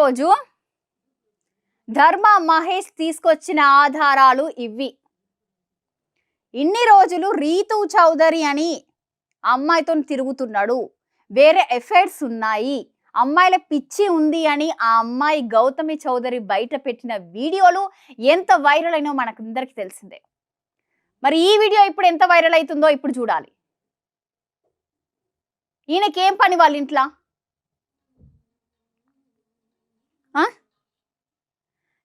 ఈరోజు ధర్మ మహేష్ తీసుకొచ్చిన ఆధారాలు ఇవి. ఇన్ని రోజులు రీతు చౌదరి అని అమ్మాయితో తిరుగుతున్నాడు, వేరే ఎఫైర్స్ ఉన్నాయి, అమ్మాయిల పిచ్చి ఉంది అని ఆ అమ్మాయి గౌతమి చౌదరి బయట పెట్టిన వీడియోలు ఎంత వైరల్ అయినో మనకందరికీ తెలిసిందే. మరి ఈ వీడియో ఇప్పుడు ఎంత వైరల్ అవుతుందో ఇప్పుడు చూడాలి. ఈయనకేం పని వాళ్ళ ఇంట్లో?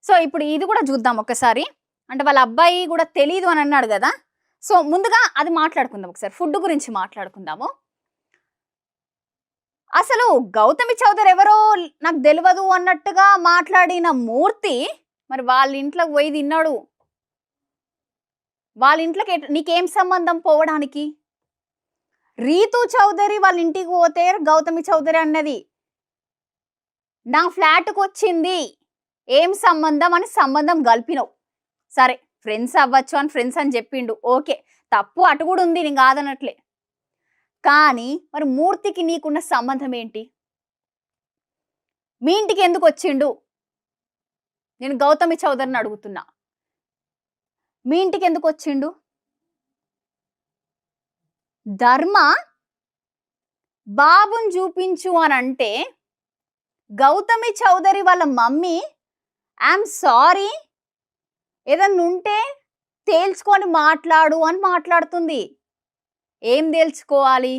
సో ఇప్పుడు ఇది కూడా చూద్దాం ఒకసారి. అంటే వాళ్ళ అబ్బాయి కూడా తెలీదు అని అన్నాడు కదా. సో ముందుగా అది మాట్లాడుకుందాం, ఒకసారి ఫుడ్ గురించి మాట్లాడుకుందాము. అసలు గౌతమి చౌదరి ఎవరో నాకు తెలియదు అన్నట్టుగా మాట్లాడిన మూర్తి మరి వాళ్ళ ఇంట్లోకి పోయి తిన్నాడు. వాళ్ళ ఇంట్లోకి నీకేం సంబంధం పోవడానికి? రీతు చౌదరి వాళ్ళ ఇంటికి పోతే గౌతమి చౌదరి అన్నది నా ఫ్లాట్కి వచ్చింది, ఏం సంబంధం అని సంబంధం గల్పినవు. సరే ఫ్రెండ్స్ అవ్వచ్చు అని ఫ్రెండ్స్ అని చెప్పిండు, ఓకే, తప్పు అటు కూడా ఉంది, నేను కాదనట్లే. కానీ మరి మూర్తికి నీకున్న సంబంధం ఏంటి? మీ ఇంటికి ఎందుకు వచ్చిండు? నేను గౌతమి చౌదరిని అడుగుతున్నా, మీ ఇంటికి ఎందుకు వచ్చిండు? ధర్మ బాబుని చూపించు అని అంటే గౌతమి చౌదరి వాళ్ళ మమ్మీ ఐఎమ్ సారీ, ఏదన్నా ఉంటే తేల్చుకొని మాట్లాడు అని మాట్లాడుతుంది. ఏం తేల్చుకోవాలి?